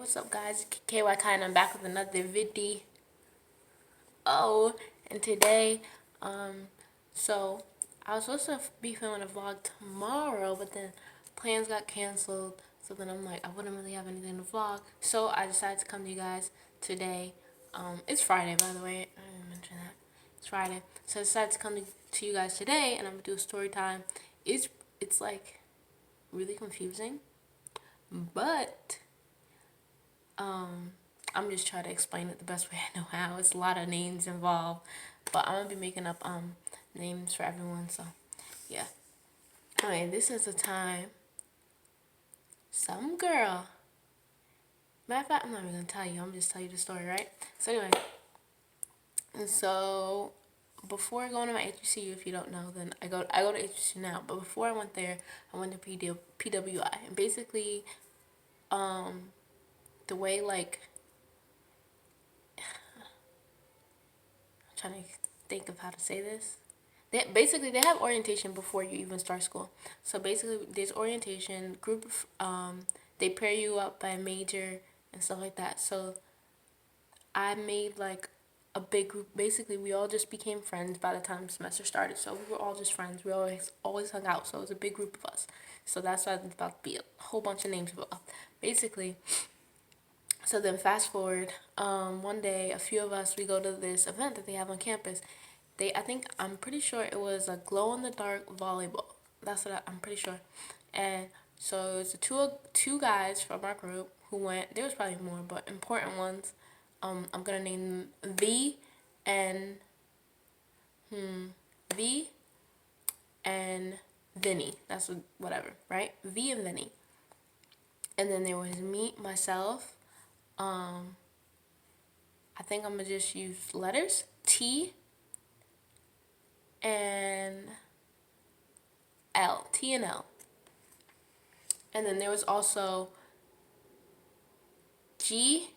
what's up guys, KYK, and I'm back with another video. Oh, and today, so I was supposed to be filming a vlog tomorrow, but then plans got canceled, so then I'm like, I wouldn't really have anything to vlog, so I decided to come to you guys today. It's Friday, by the way, I didn't mention that. It's Friday, so I decided to come to you guys today, and I'm gonna do a story time. It's like really confusing, but I'm just trying to explain it the best way I know how. It's a lot of names involved, but I'm gonna be making up names for everyone. So yeah. Anyway, this is a time some girl. Matter of fact, I'm not even gonna tell you. I'm just tell you the story, right? So anyway, and so before going to my HBCU, if you don't know, then I go to HBCU now. But before I went there, I went to PWI, and basically, the way like trying to think of how to say this. They have orientation before you even start school. So basically, there's orientation group. They pair you up by major and stuff like that. So I made like a big group. Basically, we all just became friends by the time the semester started. So we were all just friends. We always hung out. So it was a big group of us. So that's why it's about to be a whole bunch of names. Basically, so then fast forward, one day, a few of us, we go to this event that they have on campus. I'm pretty sure it was a glow-in-the-dark volleyball. That's what I'm pretty sure. And so it's two guys from our group who went. There was probably more, but important ones. I'm gonna name them and V and Vinny. That's whatever, right? V and Vinny. And then there was me, myself. I think I'm gonna just use letters. T and L. T and L. And then there was also G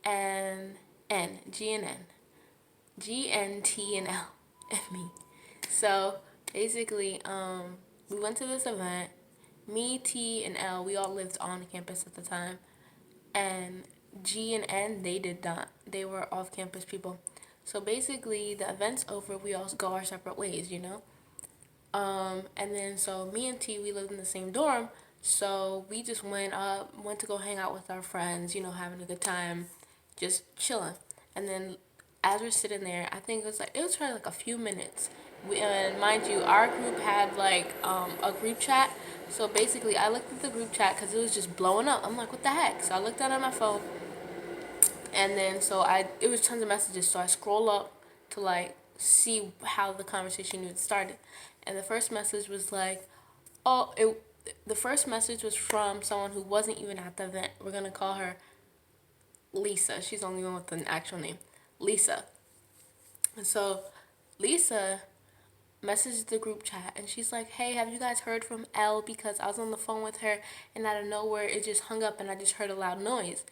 and N. G and N. G and T and L. And me. So basically, we went to this event. Me, T, and L, we all lived on campus at the time. And G and N, they did not. They were off-campus people. So basically, the event's over. We all go our separate ways, you know? And then so me and T, we lived in the same dorm. So we just went to go hang out with our friends, you know, having a good time, just chilling. And then as we're sitting there, I think it was probably like a few minutes. And mind you, our group had like a group chat. So basically, I looked at the group chat because it was just blowing up. I'm like, what the heck? So I looked down at my phone, and then it was tons of messages. So I scroll up to like see how the conversation even started, and the first message was like, the first message was from someone who wasn't even at the event. We're gonna call her Lisa. She's the only one with an actual name, Lisa. And so Lisa messaged the group chat, and she's like, hey, have you guys heard from L? Because I was on the phone with her, and out of nowhere it just hung up, and I just heard a loud noise.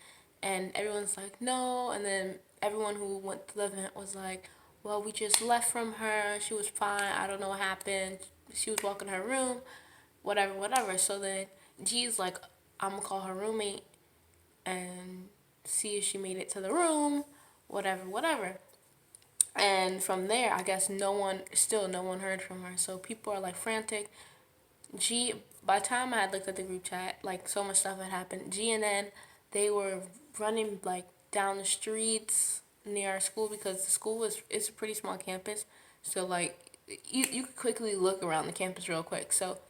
And everyone's like, no. And then everyone who went to the event was like, well, we just left from her, she was fine, I don't know what happened, she was walking her room, whatever. So then G's like, I'm gonna call her roommate and see if she made it to the room, whatever. And from there, I guess no one heard from her. So people are like frantic. By the time I had looked at the group chat, like so much stuff had happened. G and N, they were running like down the streets near our school, because the school it's a pretty small campus. So like you could quickly look around the campus real quick. So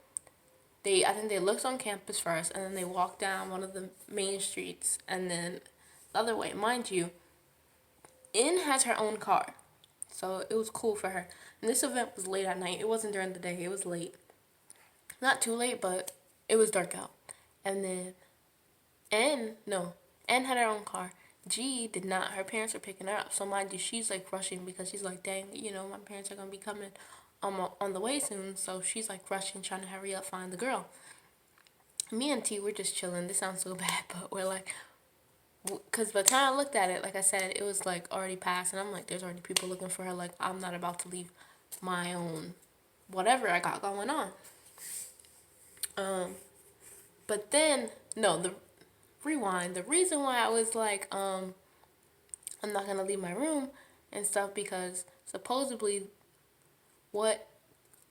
I think they looked on campus first, and then they walked down one of the main streets, and then the other way. Mind you, N has her own car. So it was cool for her. And this event was late at night. It wasn't during the day. It was late. Not too late, but it was dark out. And then N had her own car. G did not. Her parents were picking her up. So mind you, she's like rushing, because she's like, dang, you know, my parents are going to be coming on the way soon. So she's like rushing, trying to hurry up, find the girl. Me and T, we're just chilling. This sounds so bad, but we're like, because by the time I looked at it, like I said, it was like already past, and I'm like, there's already people looking for her. Like, I'm not about to leave my own whatever I got going on. But then, no, rewind. The reason why I was like, I'm not gonna leave my room and stuff, because supposedly what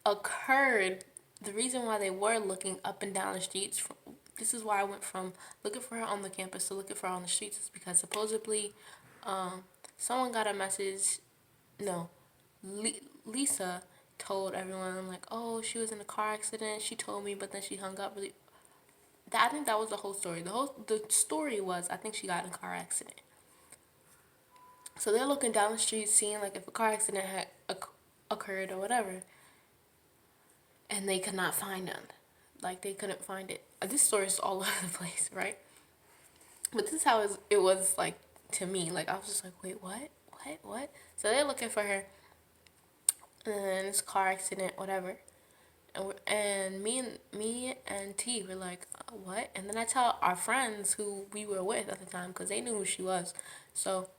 occurred, the reason why they were looking up and down the streets, this is why I went from looking for her on the campus to looking for her on the streets, is because supposedly someone got a message. No, Lisa told everyone, like, oh, she was in a car accident. She told me, but then she hung up. Really, I think that was the whole story. The story was, I think she got in a car accident. So they're looking down the street, seeing like if a car accident had occurred or whatever, and they could not find them. Like, they couldn't find it. This story is all over the place, right? But this is how it was like to me. Like, I was just like, wait, what? So they're looking for her, and this car accident, whatever. And me and T were like, what? And then I tell our friends who we were with at the time, because they knew who she was. So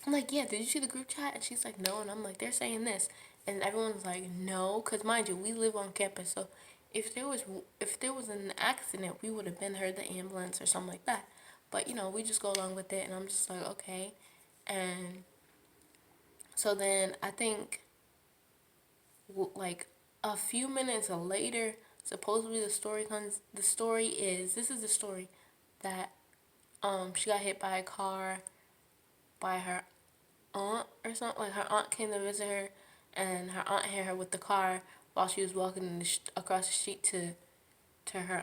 I'm like, yeah, did you see the group chat? And she's like, no. And I'm like, they're saying this. And everyone's like, no. Because mind you, we live on campus. So if there was an accident, we would have been heard the ambulance or something like that. But, we just go along with it. And I'm just like, okay. And so then I think, like, a few minutes later, supposedly this is the story, that she got hit by a car by her aunt or something. Like, her aunt came to visit her, and her aunt hit her with the car while she was walking across the street to her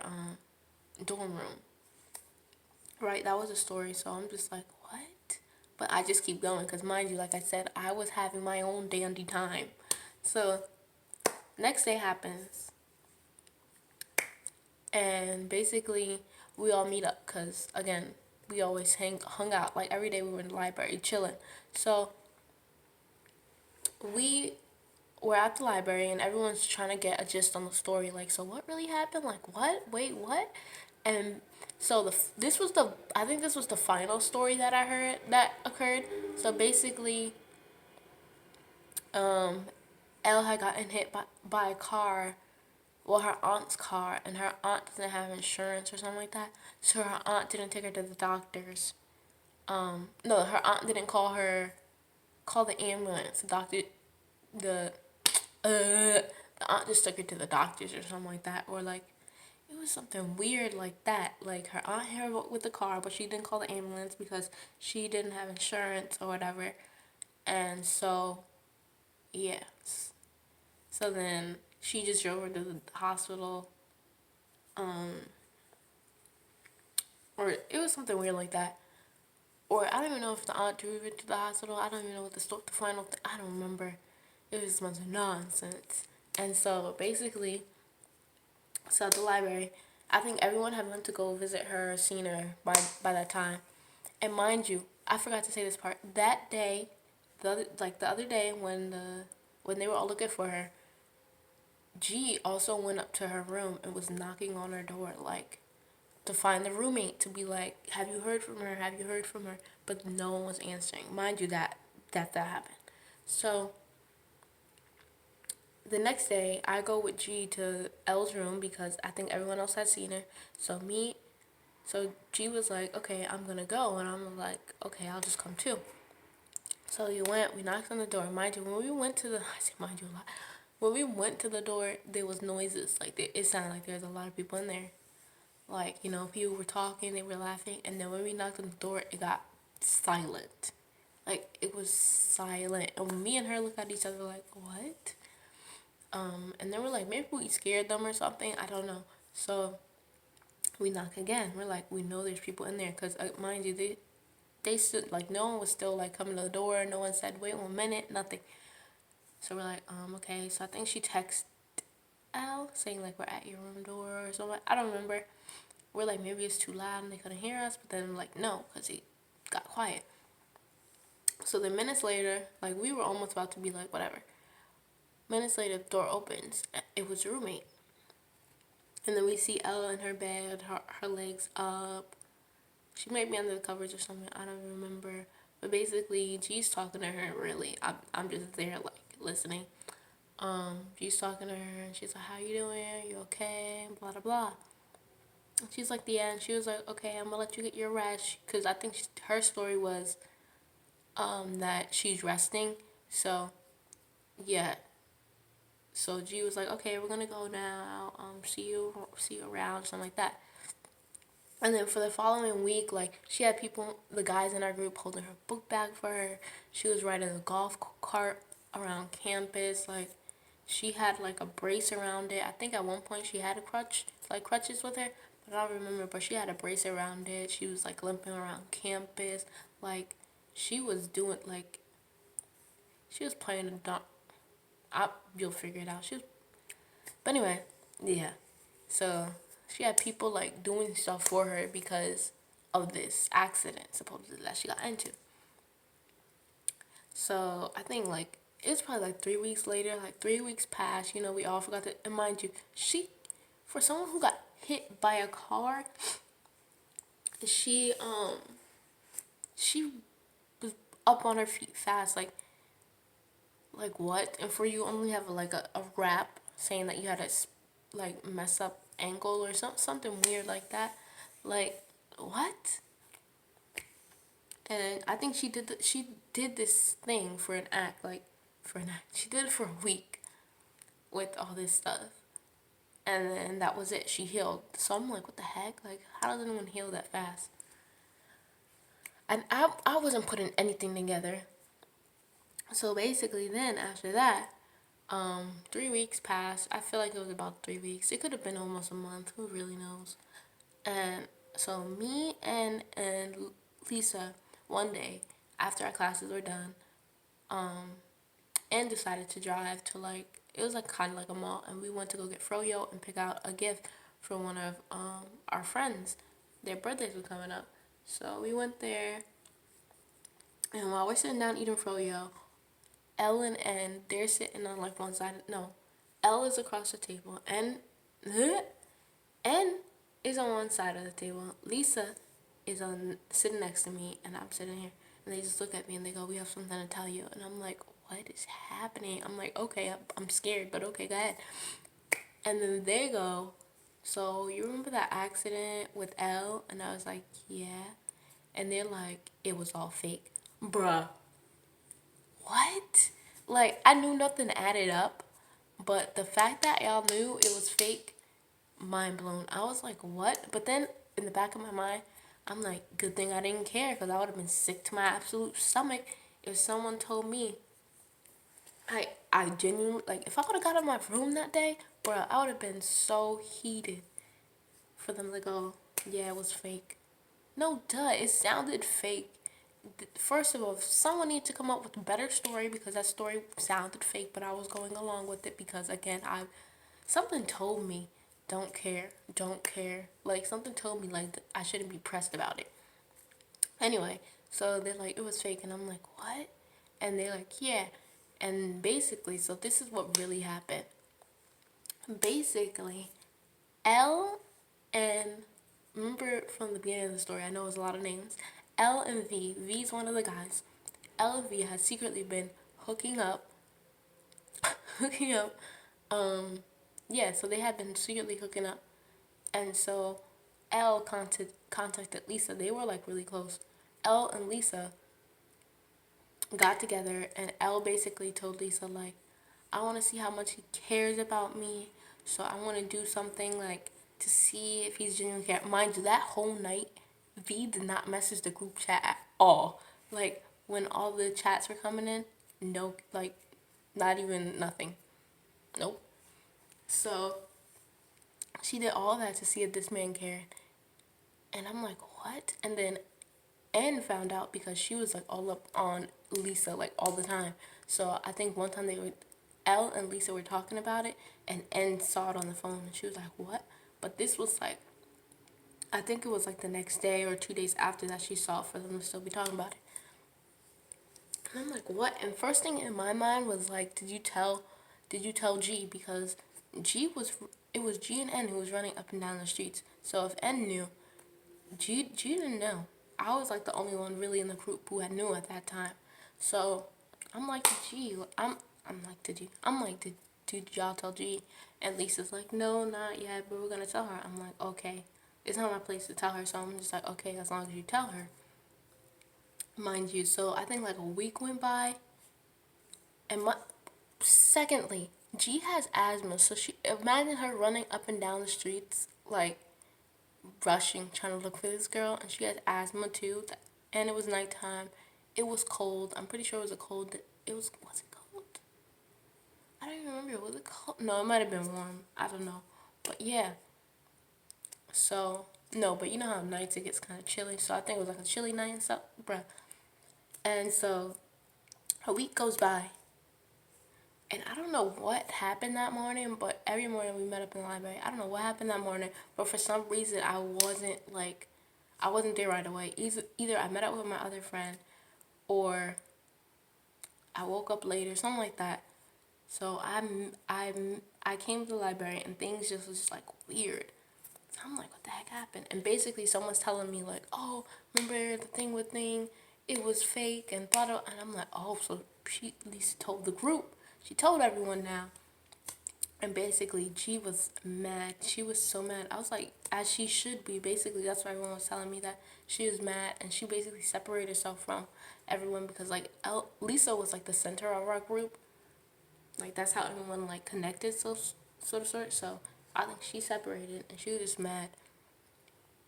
dorm room. Right, that was a story. So I'm just like, what? But I just keep going, because mind you, like I said, I was having my own dandy time. So next day happens, and basically we all meet up, because again, we always hung out. Like, every day we were in the library chilling. So we were at the library, and everyone's trying to get a gist on the story. Like, so what really happened? Like, what? Wait, what? And so I think this was the final story that I heard that occurred. So basically, Elle had gotten hit by a car, well, her aunt's car, and her aunt doesn't have insurance or something like that. So her aunt didn't take her to the doctors. No, her aunt didn't call the ambulance. The the aunt just took her to the doctors or something like that, or like, it was something weird like that. Like, her aunt hit her with the car, but she didn't call the ambulance because she didn't have insurance or whatever. And so, yeah. So then she just drove her to the hospital. Or it was something weird like that. Or I don't even know if the aunt drove her to the hospital. I don't even know what the final thing. I don't remember. It was a bunch of nonsense. And so basically, at the library, I think everyone had went to go visit her, seen her by that time. And mind you, I forgot to say this part. That day, the other day when they were all looking for her, G also went up to her room and was knocking on her door, like, to find the roommate, to be like, have you heard from her? Have you heard from her? But no one was answering. Mind you, that happened. So the next day, I go with G to L's room because I think everyone else had seen her. So G was like, okay, I'm gonna go, and I'm like, okay, I'll just come too. So we knocked on the door. Mind you, when we went to the, I say mind you a lot. When we went to the door, there was noises. Like, it sounded like there was a lot of people in there. Like, people were talking, they were laughing, and then when we knocked on the door, it got silent. Like, it was silent. And when me and her looked at each other like, what? And then we're like, maybe we scared them or something. I don't know. So we knock again. We're like, we know there's people in there, because mind you, they stood, like, no one was still like coming to the door. No one said, wait 1 minute, nothing. So we're like, okay. So I think she texted Al saying like, we're at your room door or something. I don't remember. We're like, maybe it's too loud and they couldn't hear us. But then like, no, because it got quiet. So then minutes later, like, we were almost about to be like, whatever. Minutes later, the door opens. It was a roommate. And then we see Ella in her bed, her legs up. She might be under the covers or something. I don't remember. But basically, G's talking to her, really. I'm just there, like, listening. G's talking to her, and she's like, how you doing? You okay? Blah, blah, blah. She's like, yeah, and she was like, okay, I'm gonna let you get your rest, because I think her story was that she's resting. So yeah, so G was like, okay, we're gonna go now. See you around, something like that. And then for the following week, like, she had people, the guys in our group, holding her book bag for her. She was riding a golf cart around campus. Like, she had like a brace around it. I think at one point she had a crutch, like crutches with her, but I don't remember. But she had a brace around it. She was like limping around campus. Like, she was doing like, she was playing a dump. You'll figure it out. But anyway, yeah. So she had people like doing stuff for her because of this accident supposedly that she got into. So I think like it's probably like 3 weeks later, like 3 weeks passed, we all forgot to, and mind you, for someone who got hit by a car, she she was up on her feet fast, like what? And for you only have like a rap saying that you had a like mess up ankle or something weird like that, like what? And I think she did this thing for an act, like for an act. She did it for a week with all this stuff, and then that was it. She healed. So I'm like, what the heck? Like, how does anyone heal that fast? And I wasn't putting anything together. So basically, then after that, 3 weeks passed. I feel like it was about 3 weeks. It could have been almost a month. Who really knows? And so me and Lisa, one day after our classes were done, and decided to drive to like, it was like kind of like a mall, and we went to go get froyo and pick out a gift for one of our friends. Their birthdays were coming up, so we went there. And while we're sitting down eating froyo, L and N, they're sitting on like one side. No, L is across the table, and N is on one side of the table. Lisa is on sitting next to me, and I'm sitting here. And they just look at me and they go, "We have something to tell you." And I'm like, "What is happening?" I'm like, "Okay, I'm scared, but okay, go ahead." And then they go, "So you remember that accident with L?" And I was like, "Yeah." And they're like, "It was all fake." Bruh, what? Like, I knew nothing added up, but the fact that y'all knew it was fake, mind blown. I was like, what? But then in the back of my mind, I'm like, good thing I didn't care, because I would have been sick to my absolute stomach if someone told me. I genuinely, like, if I would have got out of my room that day, bro, I would have been so heated for them to go, yeah, it was fake. No, duh, it sounded fake. First of all, someone needs to come up with a better story, because that story sounded fake, but I was going along with it because, again, something told me, don't care. Like, something told me, like, I shouldn't be pressed about it. Anyway, so they're like, it was fake, and I'm like, what? And they're like, yeah. And basically, so this is what really happened. Basically, L and, remember from the beginning of the story, I know it was a lot of names. L and V. V's one of the guys. L and V had secretly been hooking up. hooking up. Yeah, so they had been secretly hooking up. And so L contacted Lisa. They were like really close. L and Lisa got together, and L basically told Lisa, like, I want to see how much he cares about me. So I want to do something like to see if he's genuinely care. Mind you, that whole night, V did not message the group chat at all. Like, when all the chats were coming in, no, like, not even nothing. Nope. So she did all that to see if this man cared. And I'm like, what? And then N found out because she was like all up on Lisa like all the time. So I think one time L and Lisa were talking about it, and N saw it on the phone, and she was like, what? But this was like, I think it was like the next day or 2 days after that she saw it for them to still be talking about it. And I'm like, what? And first thing in my mind was like, did you tell G? Because it was G and N who was running up and down the streets. So if N knew, G didn't know. I was like the only one really in the group who had knew at that time. So I'm like to G. I'm like to G. I'm like, did y'all tell G? And Lisa's like, no, not yet, but we're gonna tell her. I'm like, okay. it's not my place to tell her. So I'm just like, okay, as long as you tell her, mind you. So I think like a week went by, and secondly, G has asthma, so she imagine her running up and down the streets like rushing, trying to look for this girl, and she has asthma too. And it was nighttime. It was cold. I'm pretty sure it was a cold. Was it cold? I don't even remember. Was it cold? No, it might have been warm. I don't know. But yeah. So no, but you know how nights it gets kind of chilly. So I think it was like a chilly night and stuff, bruh. And so a week goes by, and I don't know what happened that morning, but every morning we met up in the library. I don't know what happened that morning, but for some reason I wasn't there right away. Either I met up with my other friend, or I woke up later, something like that. So I came to the library and things just was just like weird. I'm like, what the heck happened? And basically someone's telling me like, oh, remember the thing with thing? It was fake and blah blah. And I'm like, oh, so she at least told the group. She told everyone now. And basically, G was mad. She was so mad. I was like, as she should be. Basically, that's why everyone was telling me that she was mad. And she basically separated herself from everyone because, like, Lisa was, like, the center of our group. Like, that's how everyone, like, connected, so sort of sort. So, I think she separated and she was just mad.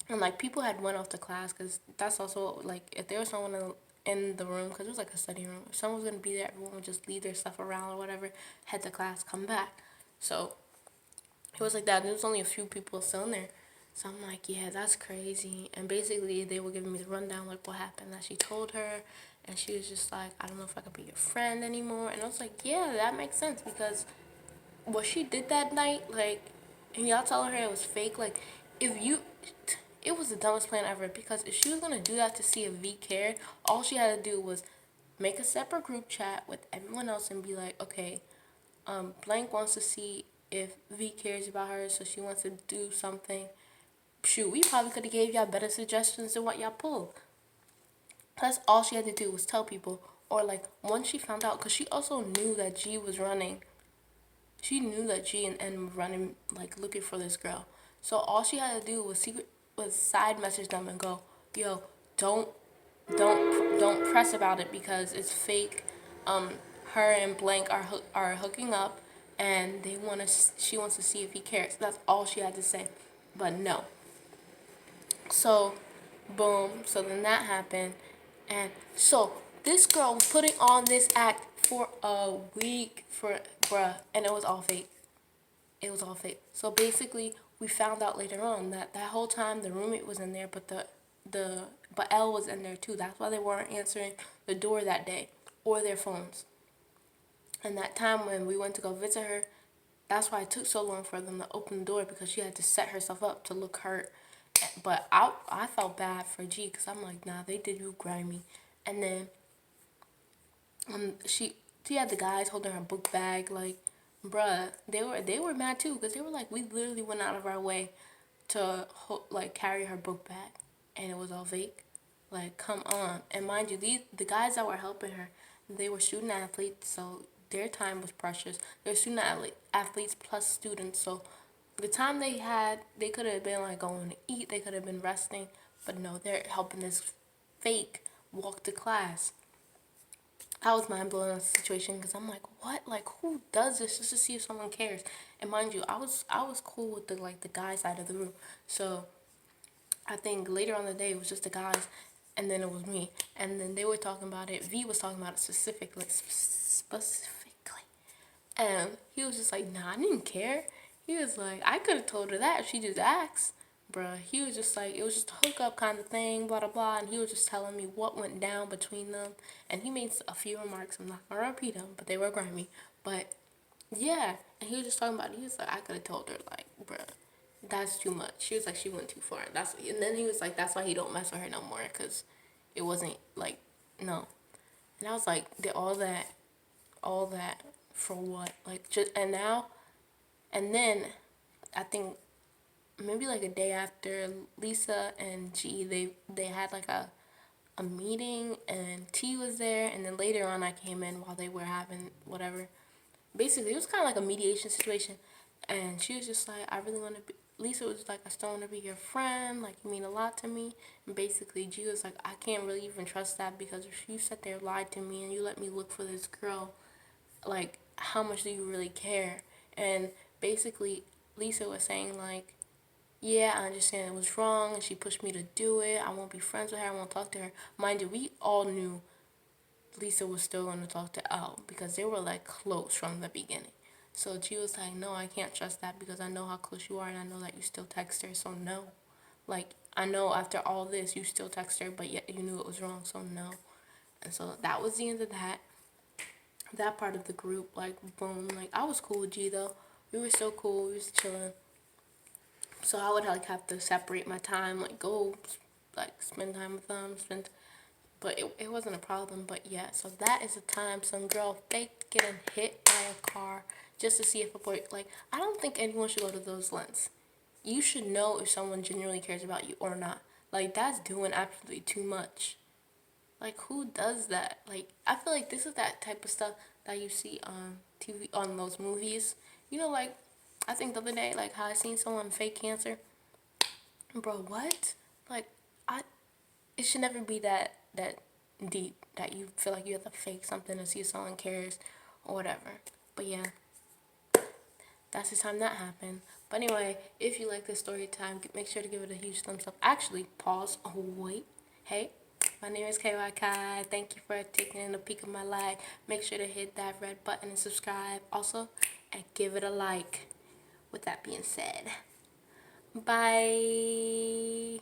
And, like, people had went off to class because that's also, like, if there was someone in the room, because it was, like, a study room. If someone was going to be there, everyone would just leave their stuff around or whatever, head to class, come back. So, it was like that. There was only a few people still in there. So I'm like, yeah, that's crazy. And basically, they were giving me the rundown, like, what happened. That she told her, and she was just like, I don't know if I could be your friend anymore. And I was like, yeah, that makes sense because what she did that night, like, and y'all telling her it was fake, like, if you, it was the dumbest plan ever because if she was gonna do that to see if V cared, all she had to do was make a separate group chat with everyone else and be like, okay, blank wants to see if V cares about her, so she wants to do something. Shoot, we probably could have gave y'all better suggestions than what y'all pulled. That's all she had to do was tell people. Or like once she found out, because she also knew that G was running. She knew that G and N were running, like looking for this girl. So all she had to do was side message them and go, yo, don't don't press about it because it's fake. Her and blank are hooking up, and she wants to see if he cares. That's all she had to say, but no. So, boom. So then that happened, and so this girl was putting on this act for a week for bruh, and it was all fake. It was all fake. So basically, we found out later on that whole time the roommate was in there, but but Elle was in there too. That's why they weren't answering the door that day or their phones. And that time when we went to go visit her, that's why it took so long for them to open the door because she had to set herself up to look hurt. But I felt bad for G because I'm like, nah, they did you grimy. And then she had the guys holding her book bag like, bruh, they were mad too because they were like, we literally went out of our way to like carry her book bag, and it was all fake. Like, come on. And mind you, the guys that were helping her, they were student athletes, so their time was precious. They're student athletes plus students, so the time they had, they could have been like going to eat, they could have been resting, but no, they're helping this fake walk to class. I was mind blown in the situation because I'm like, what? Like, who does this just to see if someone cares? And mind you, I was cool with the guy side of the room. So I think later on the day it was just the guys, and then it was me. And then they were talking about it. V was talking about it specifically, and he was just like, nah, I didn't care. He was like, I could have told her that if she just asked. Bruh, he was just like, it was just a hookup kind of thing, blah, blah, blah. And he was just telling me what went down between them. And he made a few remarks. I'm not going to repeat them, but they were grimy. But, yeah. And he was just talking about it. He was like, I could have told her, like, bruh, that's too much. She was like, she went too far. And then he was like, that's why he don't mess with her no more. Because it wasn't, like, no. And I was like, did all that for what? Like, just, and now, and then I think maybe like a day after Lisa and G, they had like a meeting and T was there, and then later on I came in while they were having whatever. Basically, it was kind of like a mediation situation, and she was just like, I really want to be, Lisa was like, I still want to be your friend. Like, you mean a lot to me. And basically, G was like, I can't really even trust that because if you sat there lied to me and you let me look for this girl, like, how much do you really care? And basically, Lisa was saying, like, yeah, I understand it was wrong and she pushed me to do it. I won't be friends with her. I won't talk to her. Mind you, we all knew Lisa was still going to talk to Al because they were like close from the beginning. So G was like, no, I can't trust that because I know how close you are and I know that you still text her. So no. Like, I know after all this, you still text her, but yet you knew it was wrong. So no. And so that was the end of that part of the group. Like, boom. Like, I was cool with G though. We were so cool. We was chilling. So I would like have to separate my time, like go like spend time with them, but it wasn't a problem. But yeah, so that is the time some girl fake getting hit by a car just to see if a boy, like, I don't think anyone should go to those lengths. You should know if someone genuinely cares about you or not. Like, that's doing absolutely too much. Like, who does that? Like, I feel like this is that type of stuff that you see on TV, on those movies. You know, like, I think the other day, like, how I seen someone fake cancer. Bro, what? Like, I, it should never be that deep that you feel like you have to fake something to see if someone cares or whatever. But yeah, that's the time that happened. But anyway, if you like this story time, make sure to give it a huge thumbs up. Actually, pause. Oh, wait. Hey, my name is KY Kai. Thank you for taking a peek of my life. Make sure to hit that red button and subscribe. Also, and give it a like. With that being said, bye.